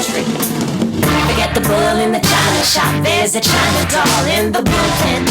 tree. Forget the bull in the china shop, there's a china doll in the bullpen.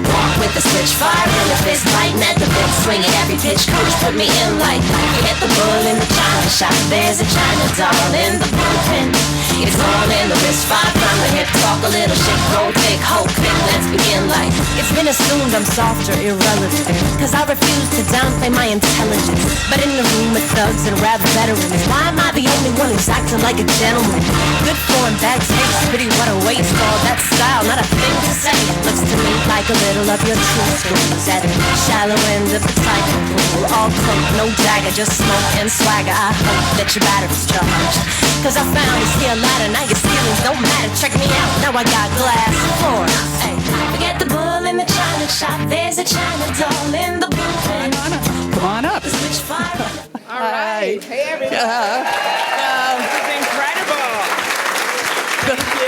Walk with the switch, fire in the fist, biting at the bit, swinging every pitch, coach put me in like. Forget the bull in the china shop, there's a china doll in the bullpen. It's all in the wrist, five from the hip, talk a little shit, roll thick, hope quick, let's begin like. It's been assumed I'm soft or irrelevant, cause I refuse to downplay my intelligence. But in the room with thugs and rap veterans, why am I the only one who's acting like a gentleman? Good form, bad taste, pity, what a waste, all that style, not a thing to say. Looks to me like a little of your true stories at the shallow end of the cycle pool. All cloak, no dagger, just smoke and swagger. I hope that your battery's charged, cause I found this here ladder, now your ceilings don't matter. Check me out, now I got glass floors. Hey, forget the bull in the china shop, there's a china doll in the bullpen. Come on up. All right. Hey, everybody. This is incredible. Thank you.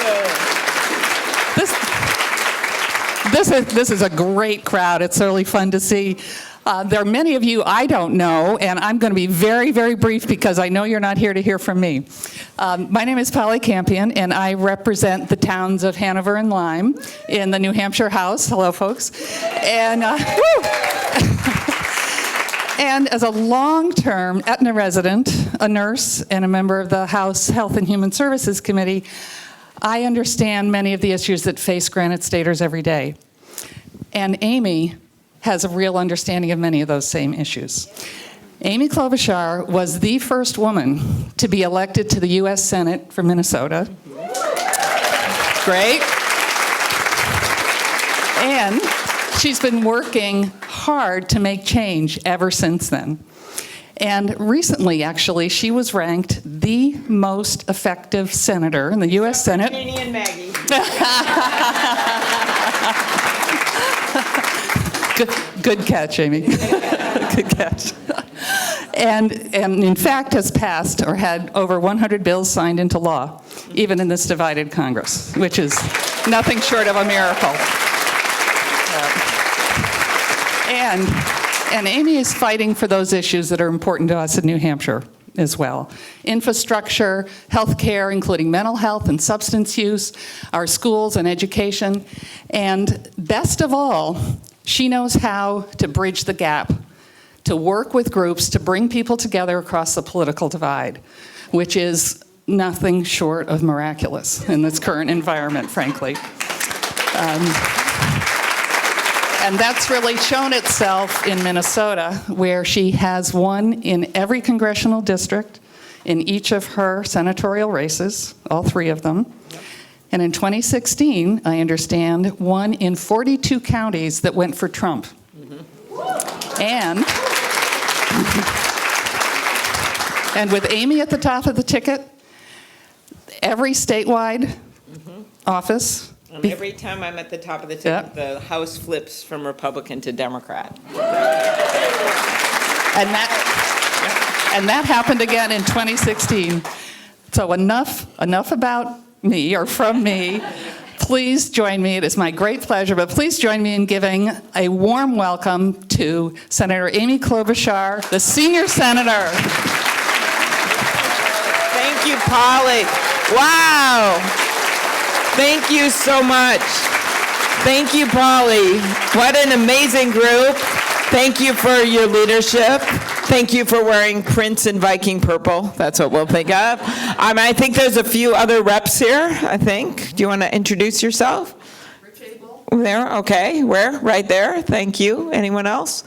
This is a great crowd. It's really fun to see. There are many of you I don't know, and I'm going to be very, very brief because I know you're not here to hear from me. My name is Polly Campion, and I represent the towns of Hanover and Lyme in the New Hampshire House. Hello, folks. And and as a long-term Aetna resident, a nurse, and a member of the House Health and Human Services Committee, I understand many of the issues that face Granite Staters every day. And Amy has a real understanding of many of those same issues. Amy Klobuchar was the first woman to be elected to the U.S. Senate for Minnesota. Great. And she's been working hard to make change ever since then. And recently, actually, she was ranked the most effective senator in the U.S. Senate. Jeannie and Maggie. Good catch, Amy. Good catch. And in fact has passed or had over 100 bills signed into law, even in this divided Congress, which is nothing short of a miracle. And Amy is fighting for those issues that are important to us in New Hampshire as well. Infrastructure, health care, including mental health and substance use, our schools and education, and best of all, she knows how to bridge the gap, to work with groups to bring people together across the political divide, which is nothing short of miraculous in this current environment, frankly. And that's really shown itself in Minnesota, where she has won in every congressional district in each of her senatorial races, all three of them. And in 2016, I understand, won in 42 counties that went for Trump. And with Amy at the top of the ticket, every statewide office. And every time I'm at the top of the ticket, the House flips from Republican to Democrat. And that happened again in 2016. So enough about me or from me. Please join me. It is my great pleasure, but please join me in giving a warm welcome to Senator Amy Klobuchar, the senior senator. Thank you, Polly. Wow. Thank you so much. Thank you, Polly. What an amazing group. Thank you for your leadership. Thank you for wearing Prince and Viking purple. That's what we'll think of. I think there's a few other reps here, I think. Do you want to introduce yourself? There, okay. Where? Right there. Thank you. Anyone else?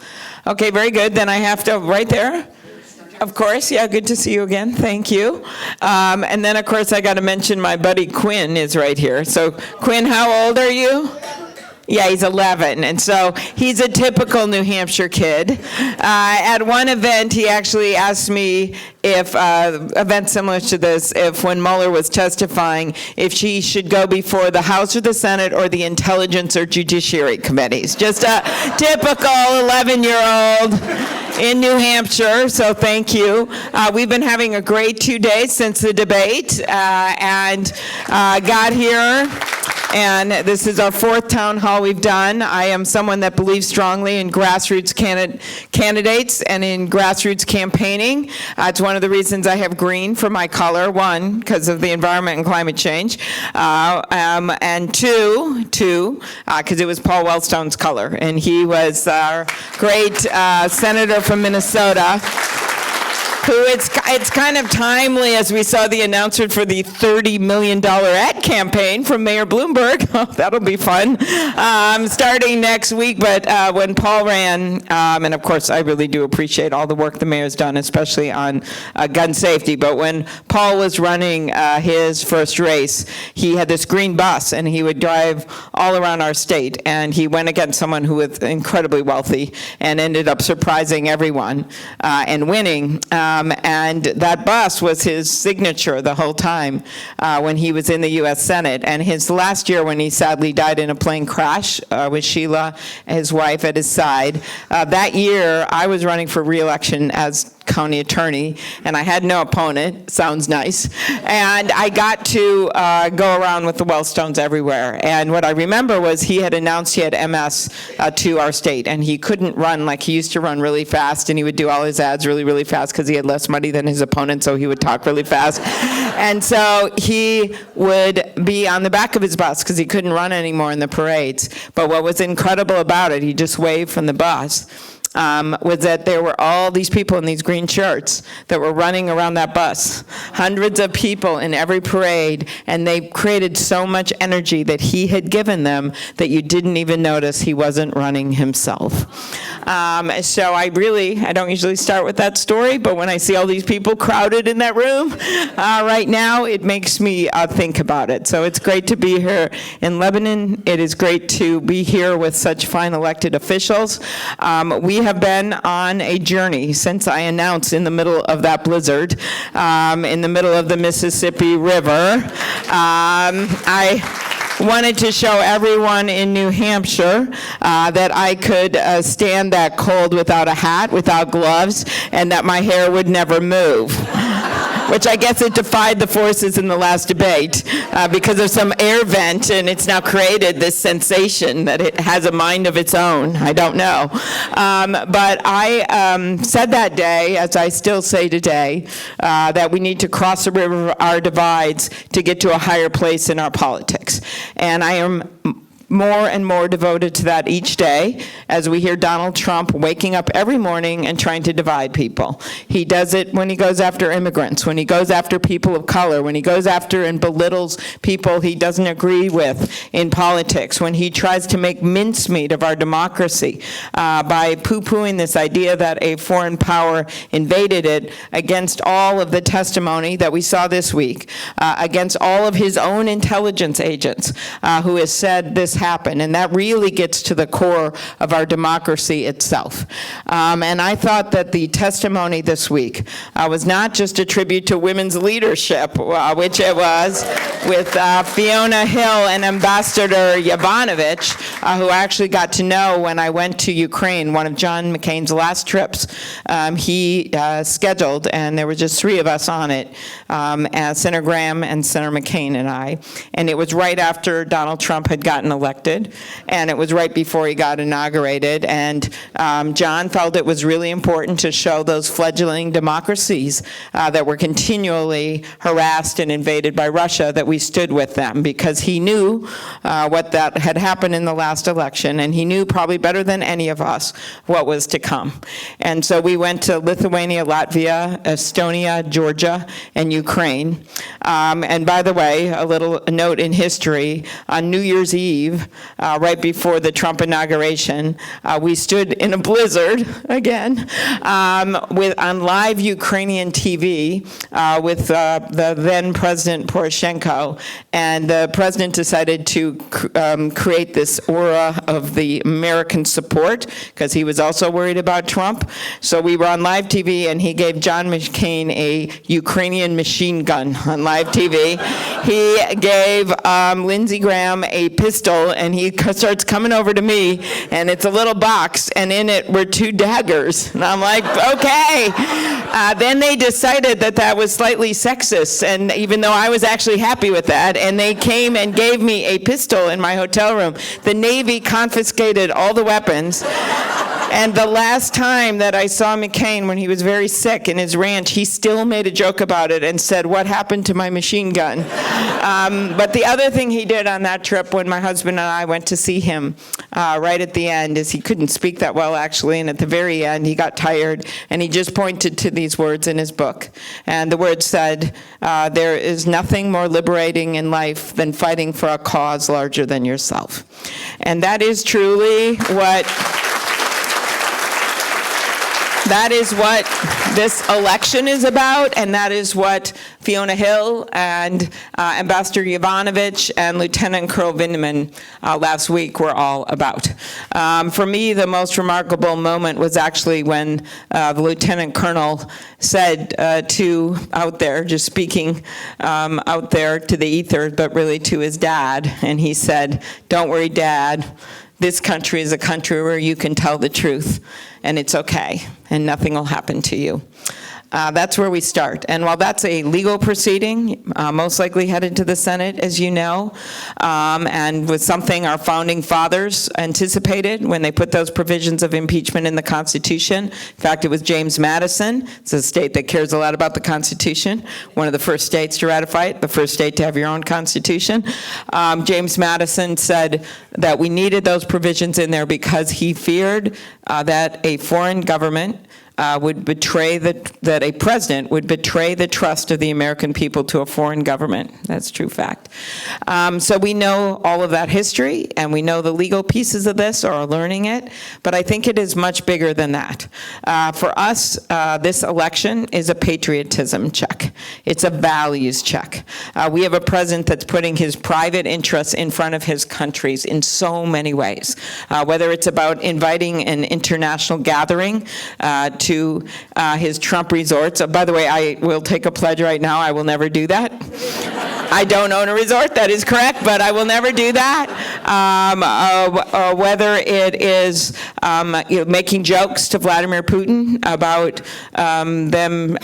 Okay, very good. Then I have to, right there. Of course, yeah, good to see you again. Thank you. And then, of course, I got to mention my buddy Quinn is right here. So, Quinn, how old are you? Yeah, he's 11, and so he's a typical New Hampshire kid. At one event, he actually asked me if, event similar to this, if when Mueller was testifying, if she should go before the House or the Senate or the Intelligence or Judiciary Committees. Just a typical 11-year-old in New Hampshire, so thank you. We've been having a great 2 days since the debate, and got here. And this is our 4th town hall we've done. I am someone that believes strongly in grassroots candidates and in grassroots campaigning. It's one of the reasons I have green for my color. 1, because of the environment and climate change. And 2, because it was Paul Wellstone's color. And he was our great senator from Minnesota, who it's kind of timely as we saw the announcement for the $30 million ad campaign from Mayor Bloomberg. Oh, that'll be fun. Starting next week, but when Paul ran, and of course I really do appreciate all the work the mayor's done, especially on gun safety, but when Paul was running his first race, he had this green bus and he would drive all around our state, and he went against someone who was incredibly wealthy and ended up surprising everyone and winning. And that bus was his signature the whole time when he was in the U.S. Senate. And his last year, when he sadly died in a plane crash with Sheila, his wife, at his side, that year I was running for re-election as county attorney, and I had no opponent. Sounds nice. And I got to go around with the Wellstones everywhere. And what I remember was he had announced he had MS to our state, and he couldn't run like he used to run really fast, and he would do all his ads really, really fast because he had less money than his opponent, so he would talk really fast. And so he would be on the back of his bus because he couldn't run anymore in the parades. But what was incredible about it, he just waved from the bus, was that there were all these people in these green shirts that were running around that bus. Hundreds of people in every parade, and they created so much energy that he had given them that you didn't even notice he wasn't running himself. So I don't usually start with that story, but when I see all these people crowded in that room right now, it makes me think about it. So it's great to be here in Lebanon. It is great to be here with such fine elected officials. We have been on a journey since I announced in the middle of that blizzard, in the middle of the Mississippi River. I wanted to show everyone in New Hampshire that I could stand that cold without a hat, without gloves, and that my hair would never move. Which I guess it defied the forces in the last debate because of some air vent, and it's now created this sensation that it has a mind of its own. I don't know. But I said that day, as I still say today, that we need to cross the river of our divides to get to a higher place in our politics. And I am more and more devoted to that each day as we hear Donald Trump waking up every morning and trying to divide people. He does it when he goes after immigrants, when he goes after people of color, when he goes after and belittles people he doesn't agree with in politics, when he tries to make mincemeat of our democracy by poo-pooing this idea that a foreign power invaded it against all of the testimony that we saw this week, against all of his own intelligence agents who has said this happen, and that really gets to the core of our democracy itself. And I thought that the testimony this week was not just a tribute to women's leadership, which it was, with Fiona Hill and Ambassador Yovanovitch, who I actually got to know when I went to Ukraine, one of John McCain's last trips. He scheduled, and there were just 3 of us on it, as Senator Graham and Senator McCain and I, and it was right after Donald Trump had gotten elected, and it was right before he got inaugurated, and John felt it was really important to show those fledgling democracies that were continually harassed and invaded by Russia that we stood with them, because he knew what that had happened in the last election, and he knew probably better than any of us what was to come. And so we went to Lithuania, Latvia, Estonia, Georgia, and Ukraine. And by the way, a little note in history, on New Year's Eve, right before the Trump inauguration, we stood in a blizzard again on live Ukrainian TV with the then President Poroshenko, and the president decided to create this aura of the American support because he was also worried about Trump. So we were on live TV, and he gave John McCain a Ukrainian machine gun on live TV. He gave Lindsey Graham a pistol pistol, and he starts coming over to me, and it's a little box, and in it were 2 daggers. And I'm like, okay. Then they decided that was slightly sexist, and even though I was actually happy with that, and they came and gave me a pistol in my hotel room. The Navy confiscated all the weapons. And the last time that I saw McCain, when he was very sick in his ranch, he still made a joke about it and said, "What happened to my machine gun?" But the other thing he did on that trip when my husband and I went to see him right at the end is he couldn't speak that well, actually, and at the very end he got tired, and he just pointed to these words in his book. And the words said, "There is nothing more liberating in life than fighting for a cause larger than yourself." And that is truly what this election is about, and that is what Fiona Hill and Ambassador Yovanovitch and Lieutenant Colonel Vindman last week were all about. For me, the most remarkable moment was actually when the Lieutenant Colonel said out there, just speaking out there to the ether, but really to his dad, and he said, "Don't worry, Dad. This country is a country where you can tell the truth, and it's okay, and nothing will happen to you." That's where we start. And while that's a legal proceeding, most likely headed to the Senate, as you know, and was something our founding fathers anticipated when they put those provisions of impeachment in the Constitution. In fact, it was James Madison. It's a state that cares a lot about the Constitution. One of the first states to ratify it, the first state to have your own Constitution. James Madison said that we needed those provisions in there because he feared that a foreign government would betray that a president would betray the trust of the American people to a foreign government. That's a true fact. So we know all of that history, and we know the legal pieces of this, or are learning it, but I think it is much bigger than that. For us, this election is a patriotism check. It's a values check. We have a president that's putting his private interests in front of his country's in so many ways, whether it's about inviting an international gathering to his Trump resorts. By the way, I will take a pledge right now, I will never do that. I don't own a resort, that is correct, but I will never do that. Whether it is making jokes to Vladimir Putin about them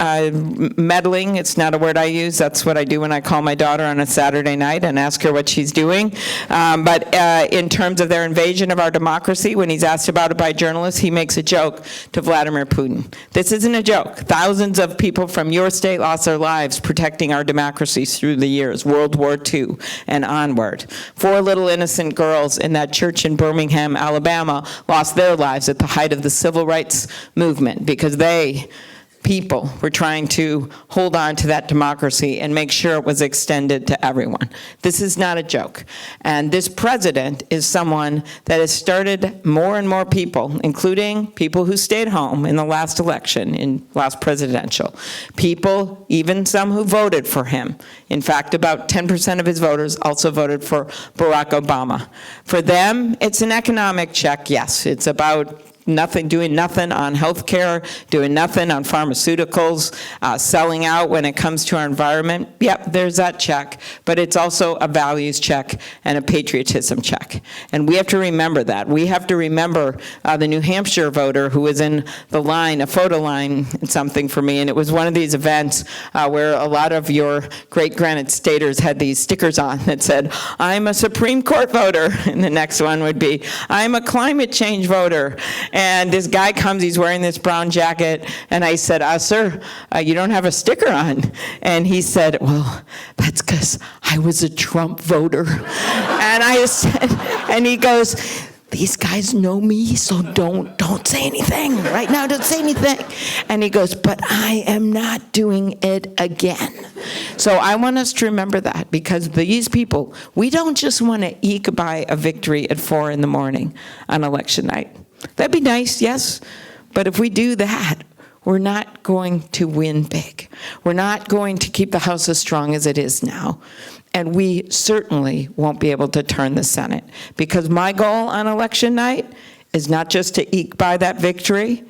meddling, it's not a word I use, that's what I do when I call my daughter on a Saturday night and ask her what she's doing. But in terms of their invasion of our democracy, when he's asked about it by journalists, he makes a joke to Vladimir Putin. This isn't a joke. Thousands of people from your state lost their lives protecting our democracies through the years, World War II and onward. 4 little innocent girls in that church in Birmingham, Alabama, lost their lives at the height of the civil rights movement because people were trying to hold on to that democracy and make sure it was extended to everyone. This is not a joke. And this president is someone that has started more and more people, including people who stayed home in the last election, in last presidential. People, even some who voted for him. In fact, about 10% of his voters also voted for Barack Obama. For them, it's an economic check, yes. It's about doing nothing on health care, doing nothing on pharmaceuticals, selling out when it comes to our environment. Yep, there's that check. But it's also a values check and a patriotism check. And we have to remember that. We have to remember the New Hampshire voter who was in the line, a photo line, something for me. And it was one of these events where a lot of your great Granite Staters had these stickers on that said, "I'm a Supreme Court voter." And the next one would be, "I'm a climate change voter." And this guy comes, he's wearing this brown jacket, and I said, "Sir, you don't have a sticker on." And he said, "Well, that's because I was a Trump voter." And I said, and he goes, "These guys know me, so don't say anything. Right now, don't say anything." And he goes, "But I am not doing it again." So I want us to remember that, because these people, we don't just want to eke by a victory at 4 in the morning on election night. That'd be nice, yes, but if we do that, we're not going to win big. We're not going to keep the House as strong as it is now. And we certainly won't be able to turn the Senate, because my goal on election night is not just to eke by that victory.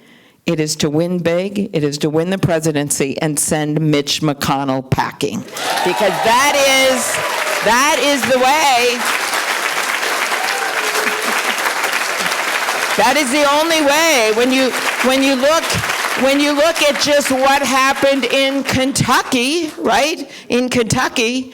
It is to win big. It is to win the presidency and send Mitch McConnell packing, because that is the way. That is the only way. When you look at just what happened in Kentucky, right? In Kentucky,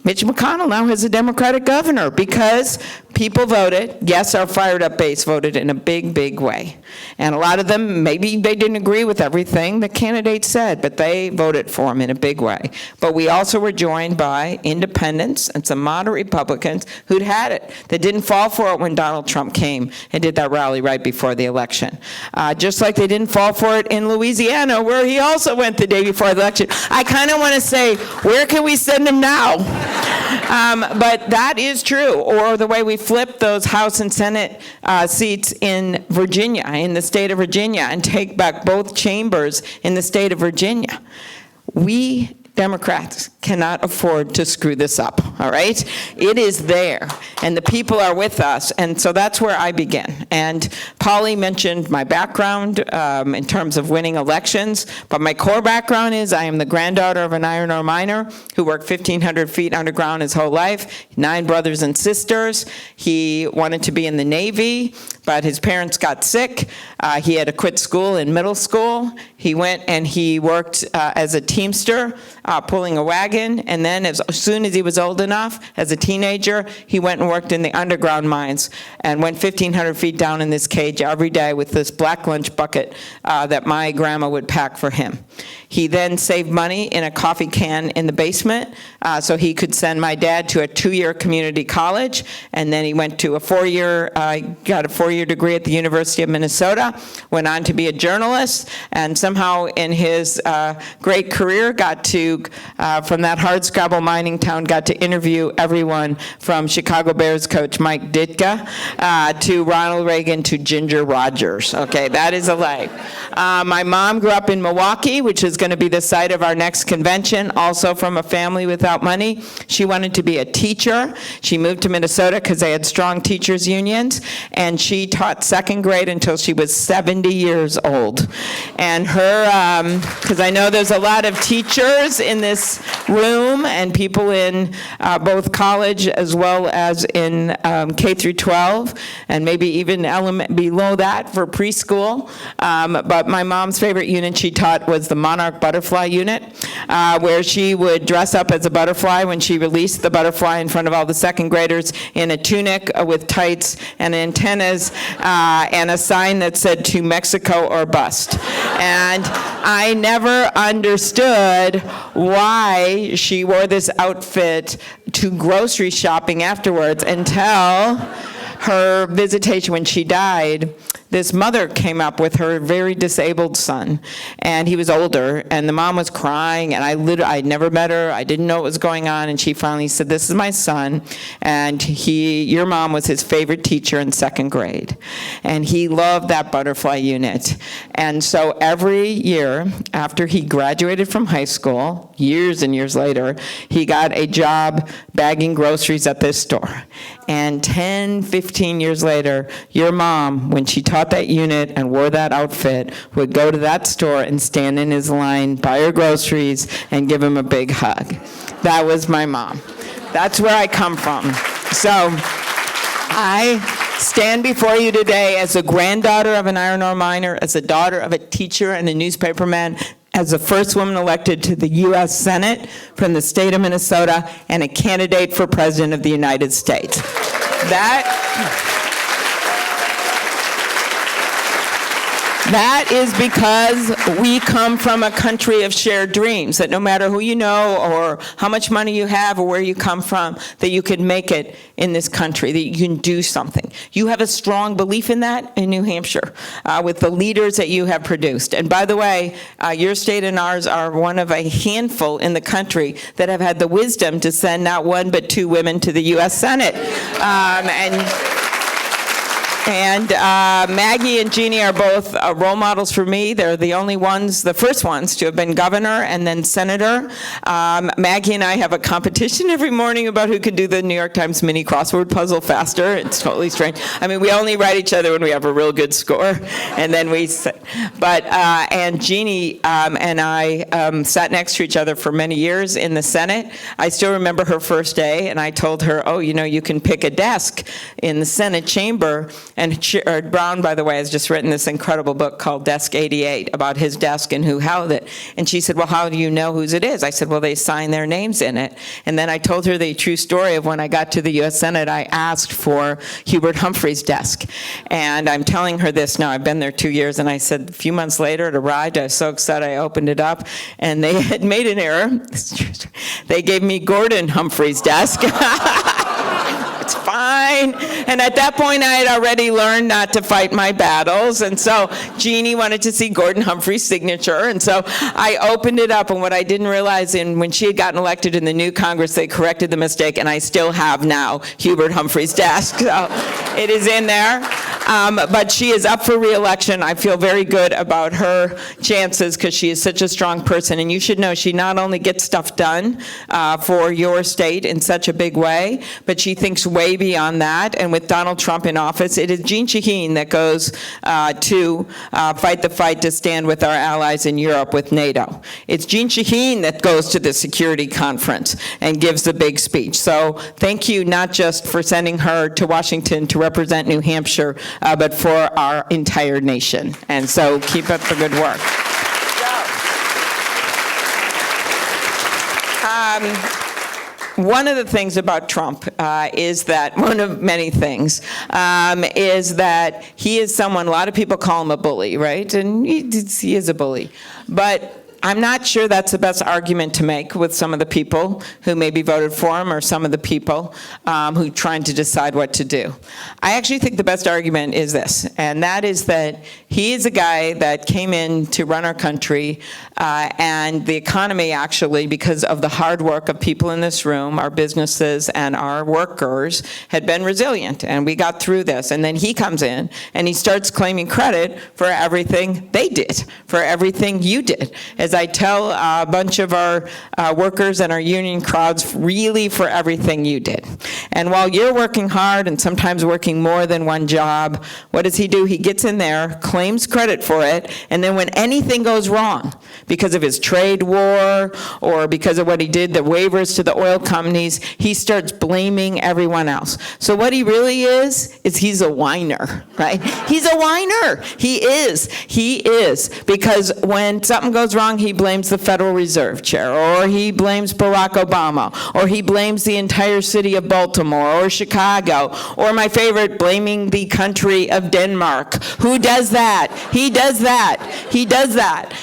Mitch McConnell now has a Democratic governor because people voted. Yes, our fired up base voted in a big, big way. And a lot of them, maybe they didn't agree with everything the candidate said, but they voted for him in a big way. But we also were joined by independents and some moderate Republicans who'd had it, that didn't fall for it when Donald Trump came and did that rally right before the election. Just like they didn't fall for it in Louisiana, where he also went the day before the election. I kind of want to say, where can we send him now? But that is true. Or the way we flip those House and Senate seats in Virginia, in the state of Virginia, and take back both chambers in the state of Virginia. We Democrats cannot afford to screw this up, all right? It is there, and the people are with us, and so that's where I begin. And Polly mentioned my background in terms of winning elections, but my core background is I am the granddaughter of an iron ore miner who worked 1,500 feet underground his whole life, 9 brothers and sisters. He wanted to be in the Navy, but his parents got sick. He had to quit school in middle school. He went and he worked as a teamster, pulling a wagon, and then as soon as he was old enough, as a teenager, he went and worked in the underground mines and went 1,500 feet down in this cage every day with this black lunch bucket that my grandma would pack for him. He then saved money in a coffee can in the basement so he could send my dad to a 2-year community college, and then he went to a 4-year, got a 4-year degree at the University of Minnesota, went on to be a journalist, and somehow in his great career got to, from that hardscrabble mining town, got to interview everyone from Chicago Bears coach Mike Ditka to Ronald Reagan to Ginger Rogers. Okay, that is a life. My mom grew up in Milwaukee, which is going to be the site of our next convention, also from a family without money. She wanted to be a teacher. She moved to Minnesota because they had strong teachers unions, and she taught 2nd grade until she was 70 years old. And her, because I know there's a lot of teachers in this room and people in both college as well as in K through 12, and maybe even below that for preschool. But my mom's favorite unit she taught was the Monarch Butterfly Unit, where she would dress up as a butterfly when she released the butterfly in front of all the 2nd graders in a tunic with tights and antennas and a sign that said "To Mexico or Bust." And I never understood why she wore this outfit to grocery shopping afterwards until her visitation when she died. This mother came up with her very disabled son, and he was older, and the mom was crying, and I'd never met her, I didn't know what was going on, and she finally said, "This is my son, and your mom was his favorite teacher in 2nd grade, and he loved that butterfly unit." And so every year after he graduated from high school, years and years later, he got a job bagging groceries at this store. And 10, 15 years later, your mom, when she taught that unit and wore that outfit, would go to that store and stand in his line, buy her groceries, and give him a big hug. That was my mom. That's where I come from. So I stand before you today as a granddaughter of an iron ore miner, as a daughter of a teacher and a newspaperman, as the first woman elected to the U.S. Senate from the state of Minnesota, and a candidate for President of the United States. That is because we come from a country of shared dreams, that no matter who you know or how much money you have or where you come from, that you can make it in this country, that you can do something. You have a strong belief in that in New Hampshire with the leaders that you have produced. And by the way, your state and ours are one of a handful in the country that have had the wisdom to send not 1 but 2 women to the U.S. Senate. And Maggie and Jeannie are both role models for me. They're the only ones, the first ones to have been governor and then senator. Maggie and I have a competition every morning about who can do the New York Times mini crossword puzzle faster. It's totally strange. I mean, we only write each other when we have a real good score, and then and Jeannie and I sat next to each other for many years in the Senate. I still remember her first day, and I told her, "Oh, you know, you can pick a desk in the Senate chamber And Brown, by the way, has just written this incredible book called Desk 88 about his desk and who held it. And she said, well, how do you know whose it is? I said, well, they sign their names in it. And then I told her the true story of when I got to the U.S. Senate, I asked for Hubert Humphrey's desk. And I'm telling her this now. I've been there 2 years. And I said, a few months later, it arrived. I was so excited. I opened it up. And they had made an error. They gave me Gordon Humphrey's desk. It's fine. And at that point, I had already learned not to fight my battles. And so Jeannie wanted to see Gordon Humphrey's signature. And so I opened it up. And what I didn't realize, when she had gotten elected in the new Congress, they corrected the mistake. And I still have now Hubert Humphrey's desk. So it is in there. But she is up for re-election. I feel very good about her chances because she is such a strong person. And you should know she not only gets stuff done for your state in such a big way, but she thinks way beyond that. And with Donald Trump in office, it is Jeanne Shaheen that goes to fight the fight to stand with our allies in Europe with NATO. It's Jeanne Shaheen that goes to the security conference and gives the big speech. So thank you not just for sending her to Washington to represent New Hampshire, but for our entire nation. And so keep up the good work. One of the things about Trump is that, one of many things, is that he is someone, a lot of people call him a bully, right? And he is a bully. But I'm not sure that's the best argument to make with some of the people who maybe voted for him or some of the people who are trying to decide what to do. I actually think the best argument is this, and that is that he is a guy that came in to run our country and the economy actually, because of the hard work of people in this room, our businesses and our workers, had been resilient, and we got through this. And then he comes in and he starts claiming credit for everything they did, for everything you did. As I tell a bunch of our workers and our union crowds, really for everything you did. And while you're working hard and sometimes working more than one job, what does he do? He gets in there, claims credit for it, and then when anything goes wrong, because of his trade war or because of what he did, the waivers to the oil companies, he starts blaming everyone else. So what he really is he's a whiner, right? He's a whiner. He is. Because when something goes wrong, he blames the Federal Reserve Chair, or he blames Barack Obama, or he blames the entire city of Baltimore, or Chicago, or my favorite, blaming the country of Denmark. Who does that? He does that. He does that.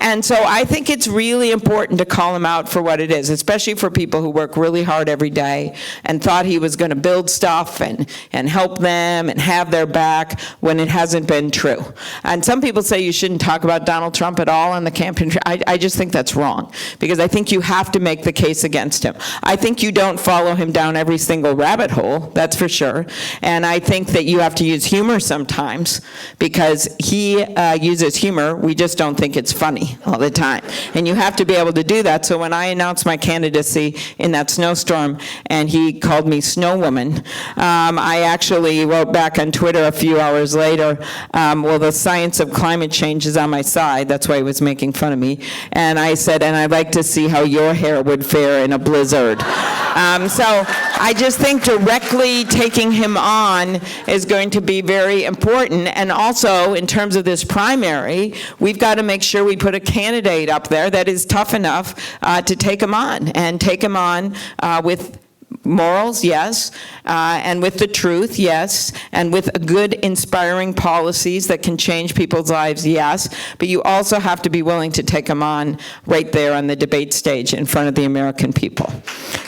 And so I think it's really important to call him out for what it is, especially for people who work really hard every day and thought he was going to build stuff and help them and have their back when it hasn't been true. And some people say you shouldn't talk about Donald Trump at all on the campaign. I just think that's wrong, because I think you have to make the case against him. I think you don't follow him down every single rabbit hole, that's for sure. And I think that you have to use humor sometimes, because he uses humor. We just don't think it's funny all the time. And you have to be able to do that. So when I announced my candidacy in that snowstorm and he called me Snow Woman, I actually wrote back on Twitter a few hours later, well, the science of climate change is on my side. That's why he was making fun of me. And I said, and I'd like to see how your hair would fare in a blizzard. So I just think directly taking him on is going to be very important. And also, in terms of this primary, we've got to make sure we put a candidate up there that is tough enough to take him on, and take him on with morals, yes, and with the truth, yes, and with good, inspiring policies that can change people's lives, yes, but you also have to be willing to take them on right there on the debate stage in front of the American people.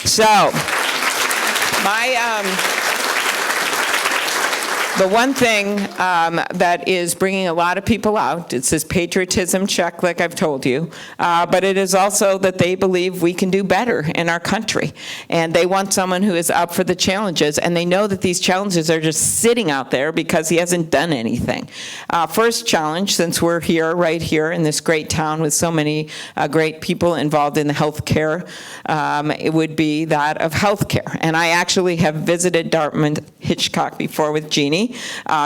So, the one thing that is bringing a lot of people out, it's this patriotism check, like I've told you, but it is also that they believe we can do better in our country. And they want someone who is up for the challenges, and they know that these challenges are just sitting out there because he hasn't done anything. First challenge, since we're here, right here in this great town with so many great people involved in the health care, it would be that of health care. And I actually have visited Dartmouth Hitchcock before with Jeannie, me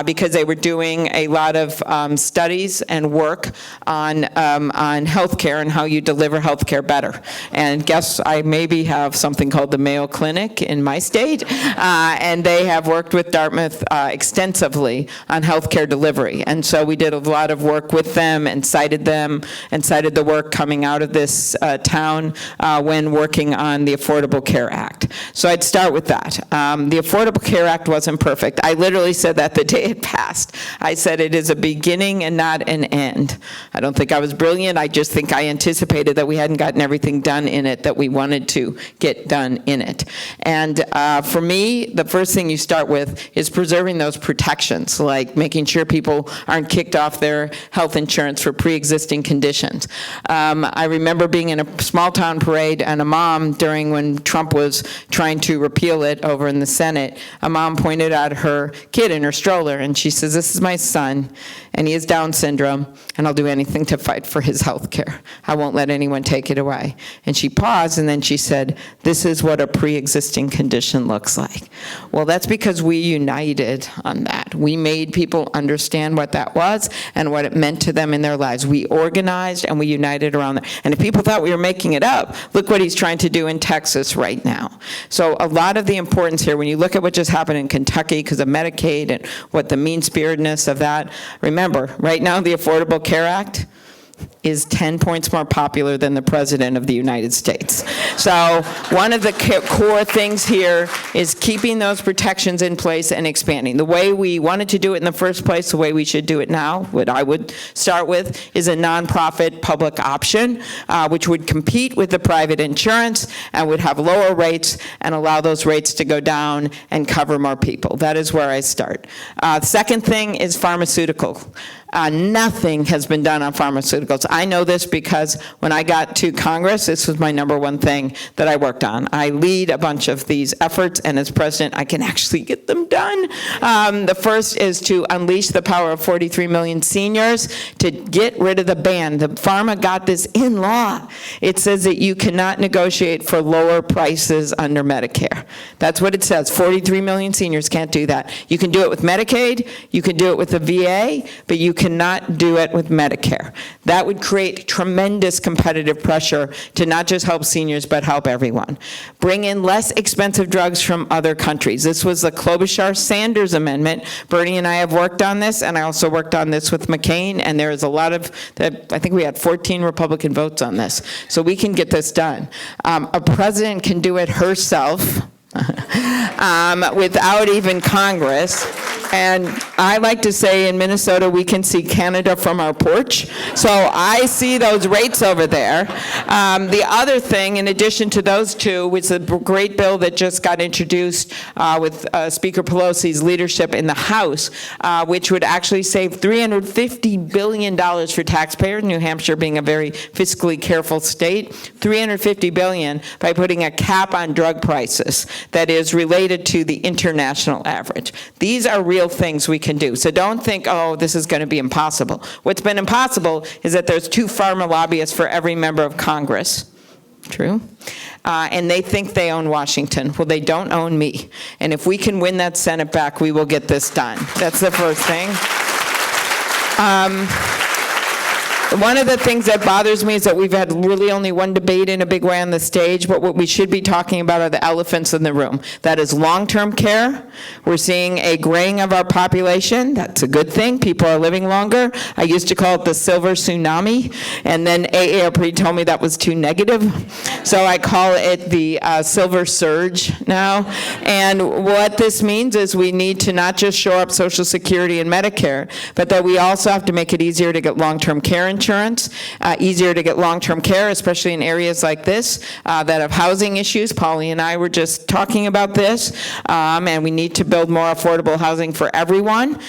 because they were doing a lot of studies and work on healthcare and how you deliver healthcare better. And guess I maybe have something called the Mayo Clinic in my state, and they have worked with Dartmouth extensively on healthcare delivery. And so we did a lot of work with them and cited the work coming out of this town when working on the Affordable Care Act. So I'd start with that. The Affordable Care Act wasn't perfect. I literally said that the day it passed. I said it is a beginning and not an end. I don't think I was brilliant. I just think I anticipated that we hadn't gotten everything done in it that we wanted to get done in it. And for me, the first thing you start with is preserving those protections, like making sure people aren't kicked off their health insurance for pre-existing conditions. I remember being in a small town parade, and a mom, during when Trump was trying to repeal it over in the Senate, a mom pointed out her kid in her stroller, and she says, "This is my son, and he has Down syndrome, and I'll do anything to fight for his health care. I won't let anyone take it away." And she paused, and then she said, "This is what a pre-existing condition looks like." Well, that's because we united on that. We made people understand what that was and what it meant to them in their lives. We organized and we united around that. And if people thought we were making it up, look what he's trying to do in Texas right now. So a lot of the importance here, when you look at what just happened in Kentucky because of Medicaid and what the mean-spiritedness of that, remember, right now the Affordable Care Act is 10 points more popular than the President of the United States. So one of the core things here is keeping those protections in place and expanding. The way we wanted to do it in the first place, the way we should do it now, what I would start with, is a nonprofit public option, which would compete with the private insurance and would have lower rates and allow those rates to go down and cover more people. That is where I start. Second thing is pharmaceutical. Nothing has been done on pharmaceuticals. I know this because when I got to Congress, this was my number one thing that I worked on. I lead a bunch of these efforts, and as president, I can actually get them done. The first is to unleash the power of 43 million seniors to get rid of the ban. The pharma got this in law. It says that you cannot negotiate for lower prices under Medicare. That's what it says. 43 million seniors can't do that. You can do it with Medicaid, you can do it with the VA, but you cannot do it with Medicare. That would create tremendous competitive pressure to not just help seniors, but help everyone. Bring in less expensive drugs from other countries. This was the Klobuchar-Sanders amendment. Bernie and I have worked on this, and I also worked on this with McCain, and there is a lot of, I think we had 14 Republican votes on this. So we can get this done. A president can do it herself without even Congress. And I like to say in Minnesota, we can see Canada from our porch. So I see those rates over there. The other thing, in addition to those two, was a great bill that just got introduced with Speaker Pelosi's leadership in the House, which would actually save $350 billion for taxpayers, New Hampshire being a very fiscally careful state, $350 billion by putting a cap on drug prices that is related to the international average. These are real things we can do. So don't think, oh, this is going to be impossible. What's been impossible is that there's 2 pharma lobbyists for every member of Congress. True. And they think they own Washington. Well, they don't own me. And if we can win that Senate back, we will get this done. That's the first thing. One of the things that bothers me is that we've had really only one debate in a big way on the stage, but what we should be talking about are the elephants in the room. That is long-term care. We're seeing a graying of our population. That's a good thing. People are living longer. I used to call it the silver tsunami, and then AARP told me that was too negative. So I call it the silver surge now. And what this means is we need to not just shore up Social Security and Medicare, but that we also have to make it easier to get long-term care insurance, easier to get long-term care, especially in areas like this that have housing issues. Polly and I were just talking about this, and we need to build more affordable housing for everyone,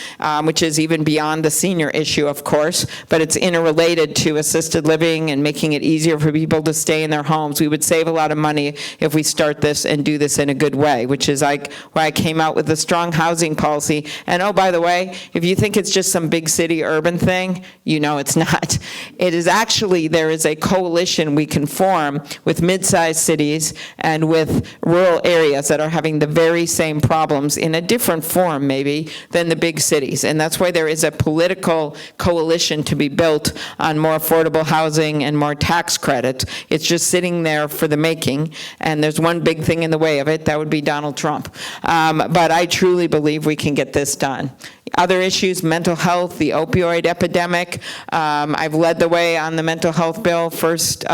which is even beyond the senior issue, of course, but it's interrelated to assisted living and making it easier for people to stay in their homes. we would save a lot of money if we start this and do this in a good way, which is why I came out with a strong housing policy. And oh, by the way, if you think it's just some big city urban thing, you know it's not. It is actually, there is a coalition we can form with mid-sized cities and with rural areas that are having the very same problems in a different form, maybe, than the big cities. And that's why there is a political coalition to be built on more affordable housing and more tax credit. It's just sitting there for the making, and there's one big thing in the way of it. That would be Donald Trump. But I truly believe we can get this done. Other issues, mental health, the opioid epidemic. I've led the way on the mental health bill, first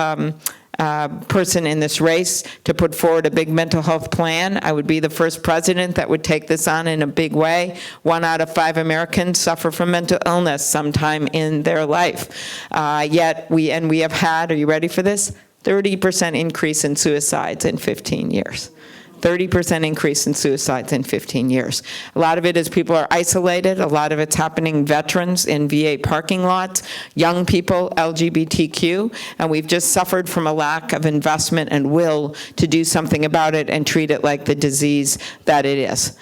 person in this race to put forward a big mental health plan. I would be the first president that would take this on in a big way. 1 out of 5 Americans suffer from mental illness sometime in their life. Yet we have had, are you ready for this? 30% increase in suicides in 15 years. 30% increase in suicides in 15 years. A lot of it is people are isolated. A lot of it's happening veterans in VA parking lots, young people, LGBTQ, and we've just suffered from a lack of investment and will to do something about it and treat it like the disease that it is.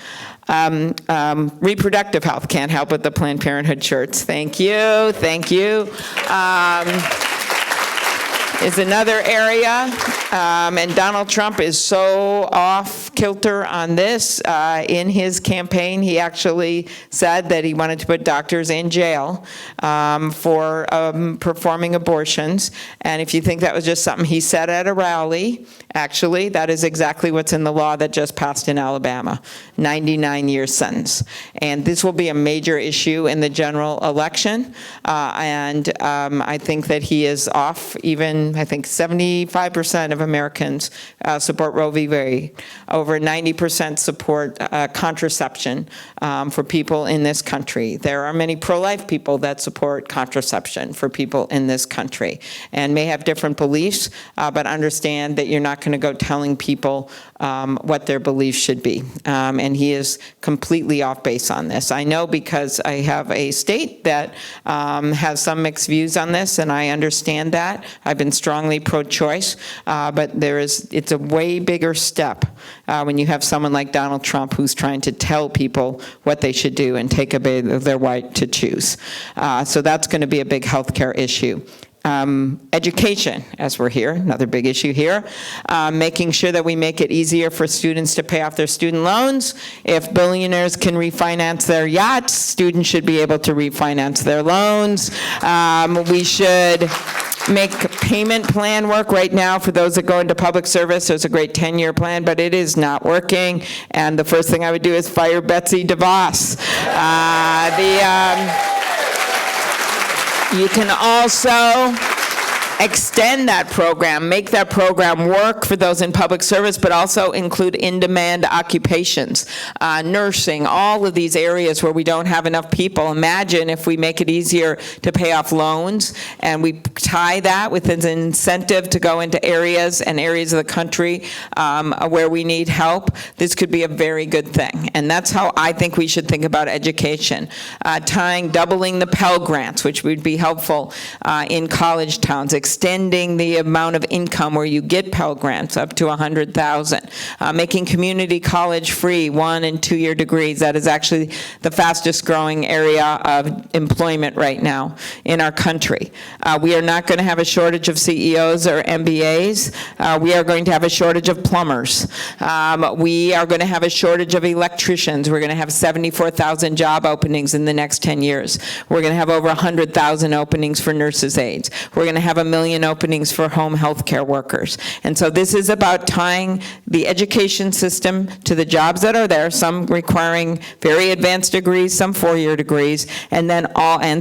Reproductive health, can't help with the Planned Parenthood shirts. Thank you, thank you. Is another area, and Donald Trump is so off kilter on this. In his campaign, he actually said that he wanted to put doctors in jail for performing abortions. And if you think that was just something he said at a rally, actually, that is exactly what's in the law that just passed in Alabama, 99-year sentence. And this will be a major issue in the general election. And I think that he is off even. I think 75% of Americans support Roe v. Wade. Over 90% support contraception for people in this country. There are many pro-life people that support contraception for people in this country and may have different beliefs, but understand that you're not going to go telling people what their beliefs should be. And he is completely off base on this. I know because I have a state that has some mixed views on this, and I understand that. I've been strongly pro-choice, but it's a way bigger step when you have someone like Donald Trump who's trying to tell people what they should do and take away their right to choose. So that's going to be a big healthcare issue. Education, as we're here, another big issue here. Making sure that we make it easier for students to pay off their student loans. If billionaires can refinance their yachts, students should be able to refinance their loans. We should make a payment plan work. Right now, for those that go into public service, there's a great 10-year plan, but it is not working. And the first thing I would do is fire Betsy DeVos. You can also extend that program, make that program work for those in public service, but also include in-demand occupations, nursing, all of these areas where we don't have enough people. Imagine if we make it easier to pay off loans and we tie that with an incentive to go into areas and areas of the country where we need help. This could be a very good thing. And that's how I think we should think about education. Doubling the Pell Grants, which would be helpful in college towns, extending the amount of income where you get Pell Grants up to $100,000, making community college free 1- and 2-year degrees. That is actually the fastest growing area of employment right now in our country. We are not going to have a shortage of CEOs or MBAs. We are going to have a shortage of plumbers. We are going to have a shortage of electricians. We're going to have 74,000 job openings in the next 10 years. We're going to have over 100,000 openings for nurses' aides. We're going to have 1 million openings for home health care workers. And so this is about tying the education system to the jobs that are there, some requiring very advanced degrees, some 4-year degrees, and then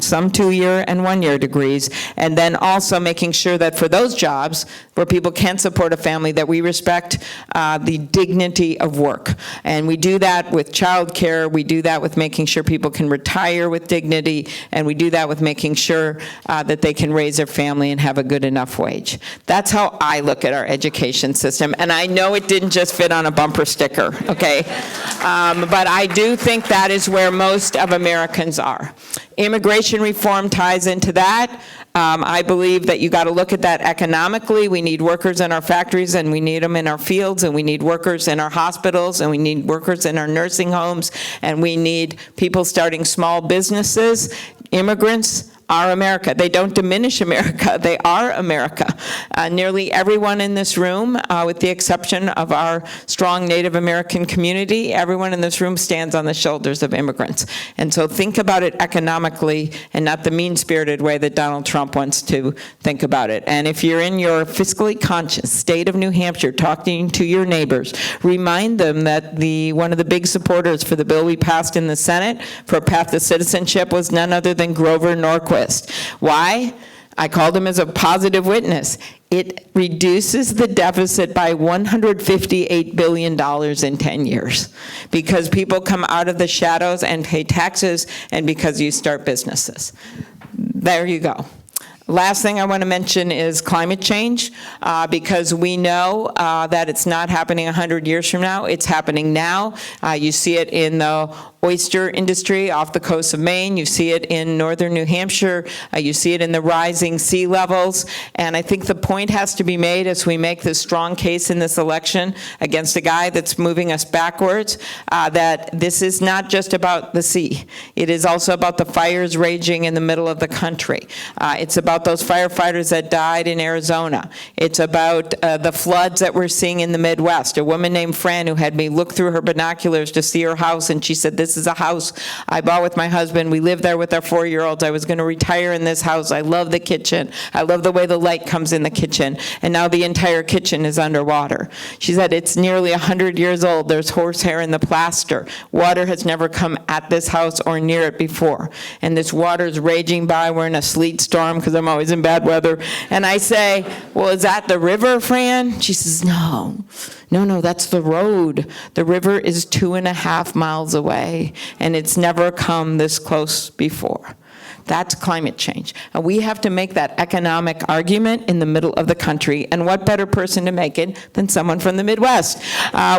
some 2-year and 1-year degrees, and then also making sure that for those jobs where people can support a family, that we respect the dignity of work. And we do that with childcare, we do that with making sure people can retire with dignity, and we do that with making sure that they can raise their family and have a good enough wage. That's how I look at our education system, and I know it didn't just fit on a bumper sticker, okay? But I do think that is where most of Americans are. Immigration reform ties into that. I believe that you got to look at that economically. We need workers in our factories, and we need them in our fields, and we need workers in our hospitals, and we need workers in our nursing homes, and we need people starting small businesses. Immigrants are America. They don't diminish America. They are America. Nearly everyone in this room, with the exception of our strong Native American community, everyone in this room stands on the shoulders of immigrants. And so think about it economically and not the mean-spirited way that Donald Trump wants to think about it. And if you're in your fiscally conscious state of New Hampshire talking to your neighbors, remind them that one of the big supporters for the bill we passed in the Senate for a path to citizenship was none other than Grover Norquist. Why? I called him as a positive witness. It reduces the deficit by $158 billion in 10 years because people come out of the shadows and pay taxes, and because you start businesses. There you go. Last thing I want to mention is climate change, because we know that it's not happening 100 years from now. It's happening now. You see it in the oyster industry off the coast of Maine. You see it in northern New Hampshire. You see it in the rising sea levels. And I think the point has to be made as we make this strong case in this election against a guy that's moving us backwards, that this is not just about the sea. It is also about the fires raging in the middle of the country. It's about those firefighters that died in Arizona. It's about the floods that we're seeing in the Midwest. A woman named Fran who had me look through her binoculars to see her house, and she said, "This is a house I bought with my husband. We live there with our 4-year-olds. I was going to retire in this house. I love the kitchen. I love the way the light comes in the kitchen. And now the entire kitchen is underwater." She said, "It's nearly 100 years old. There's horsehair in the plaster. Water has never come at this house or near it before. And this water's raging by. We're in a sleet storm because I'm always in bad weather." And I say, "Well, is that the river, Fran?" She says, No, that's the road. The river is 2.5 miles away, and it's never come this close before. That's climate change. And we have to make that economic argument in the middle of the country. And what better person to make it than someone from the Midwest?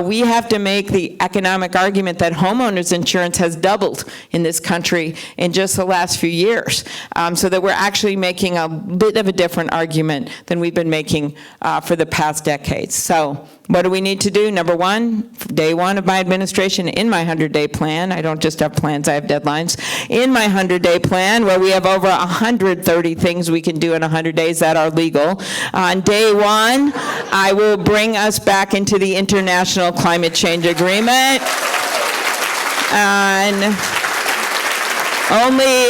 We have to make the economic argument that homeowners insurance has doubled in this country in just the last few years, so that we're actually making a bit of a different argument than we've been making for the past decades. So what do we need to do? Number one, day one of my administration, in my 100-day plan, I don't just have plans, I have deadlines. In my 100-day plan, where we have over 130 things we can do in 100 days that are legal, on day one, I will bring us back into the International Climate Change Agreement. And only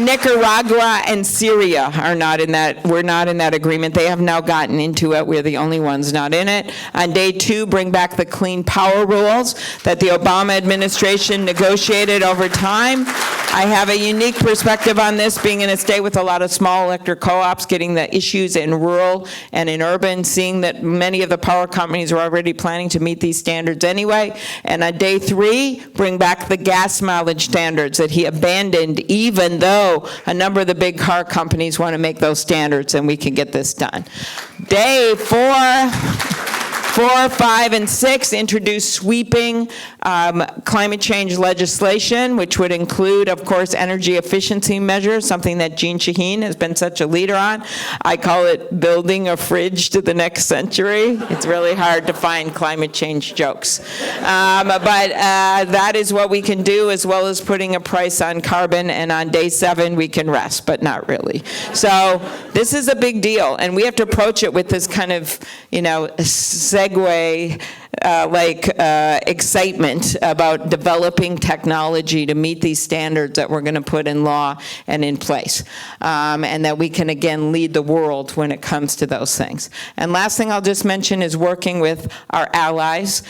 Nicaragua and Syria are not in that. We're not in that agreement. They have now gotten into it. We're the only ones not in it. On day two, bring back the clean power rules that the Obama administration negotiated over time. I have a unique perspective on this, being in a state with a lot of small electric co-ops, getting the issues in rural and in urban, seeing that many of the power companies are already planning to meet these standards anyway. And on day three, bring back the gas mileage standards that he abandoned, even though a number of the big car companies want to make those standards, and we can get this done. Day 4, 5, and 6 introduce sweeping climate change legislation, which would include, of course, energy efficiency measures, something that Jean Shaheen has been such a leader on. I call it building a fridge to the next century. It's really hard to find climate change jokes. But that is what we can do, as well as putting a price on carbon, and on day 7 we can rest, but not really. So this is a big deal, and we have to approach it with this kind of, segue excitement about developing technology to meet these standards that we're going to put in law and in place, and that we can again lead the world when it comes to those things. And last thing I'll just mention is working with our allies.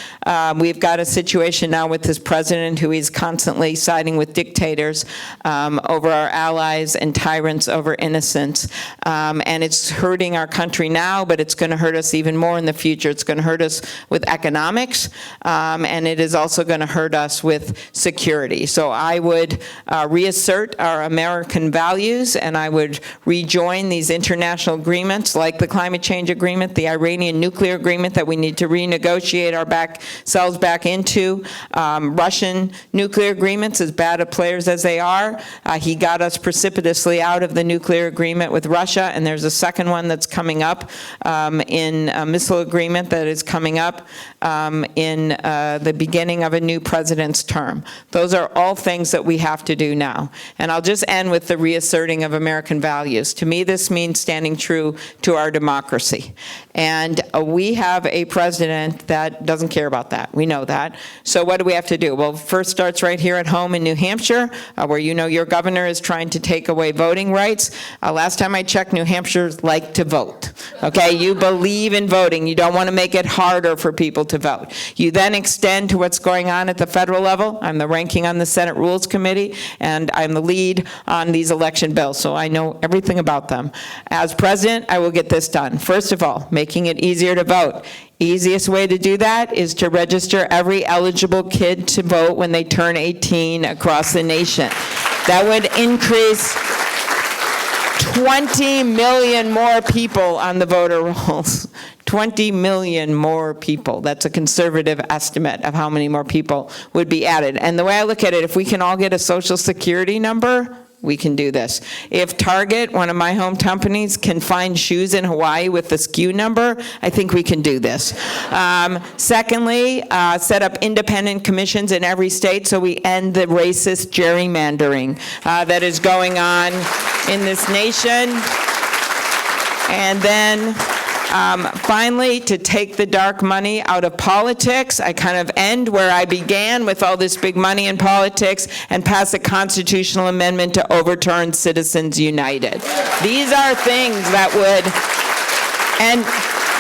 We've got a situation now with this president who is constantly siding with dictators over our allies and tyrants over innocents, and it's hurting our country now, but it's going to hurt us even more in the future. It's going to hurt us with economic economics, and it is also going to hurt us with security. So I would reassert our American values, and I would rejoin these international agreements like the climate change agreement, the Iranian nuclear agreement that we need to renegotiate ourselves back into, Russian nuclear agreements, as bad of players as they are. He got us precipitously out of the nuclear agreement with Russia, and there's a second one that's coming up in a missile agreement that is coming up in the beginning of a new president's term. Those are all things that we have to do now. And I'll just end with the reasserting of American values. To me, this means standing true to our democracy. And we have a president that doesn't care about that. We know that. So what do we have to do? Well, first starts right here at home in New Hampshire, where you know your governor is trying to take away voting rights. Last time I checked, New Hampshire's like to vote. Okay, you believe in voting. You don't want to make it harder for people to vote. You then extend to what's going on at the federal level. I'm the ranking on the Senate Rules Committee, and I'm the lead on these election bills, so I know everything about them. As president, I will get this done. First of all, making it easier to vote. Easiest way to do that is to register every eligible kid to vote when they turn 18 across the nation. That would increase 20 million more people on the voter rolls. 20 million more people. That's a conservative estimate of how many more people would be added. And the way I look at it, if we can all get a Social Security number, we can do this. If Target, one of my home companies, can find shoes in Hawaii with the SKU number, I think we can do this. Secondly, set up independent commissions in every state so we end the racist gerrymandering that is going on in this nation. And then finally, to take the dark money out of politics. I kind of end where I began with all this big money in politics and pass a constitutional amendment to overturn Citizens United. These are things that would, and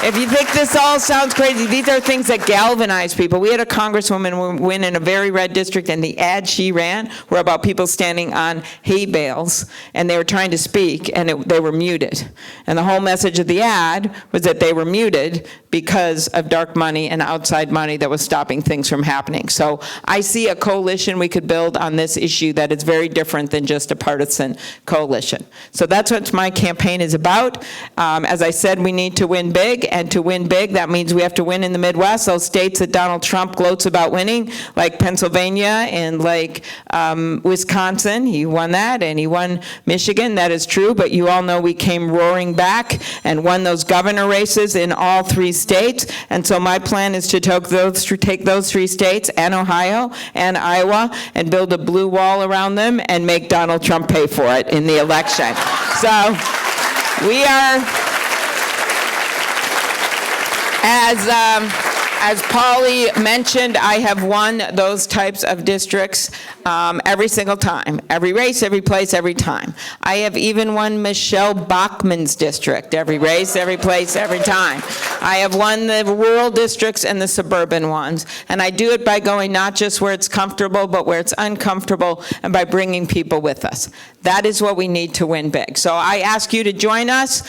if you think this all sounds crazy, these are things that galvanize people. We had a congresswoman win in a very red district, and the ads she ran were about people standing on hay bales, and they were trying to speak, and they were muted. And the whole message of the ad was that they were muted because of dark money and outside money that was stopping things from happening. So I see a coalition we could build on this issue that is very different than just a partisan coalition. So that's what my campaign is about. As I said, we need to win big. And to win big, that means we have to win in the Midwest, those states that Donald Trump gloats about winning, like Pennsylvania and like Wisconsin. He won that, and he won Michigan. That is true, but you all know we came roaring back and won those governor races in all 3 states. And so my plan is to take those 3 states and Ohio and Iowa and build a blue wall around them and make Donald Trump pay for it in the election. So we are... As Polly mentioned, I have won those types of districts every single time, every race, every place, every time. I have even won Michelle Bachmann's district, every race, every place, every time. I have won the rural districts and the suburban ones, and I do it by going not just where it's comfortable, but where it's uncomfortable, and by bringing people with us. That is what we need to win big. So I ask you to join us.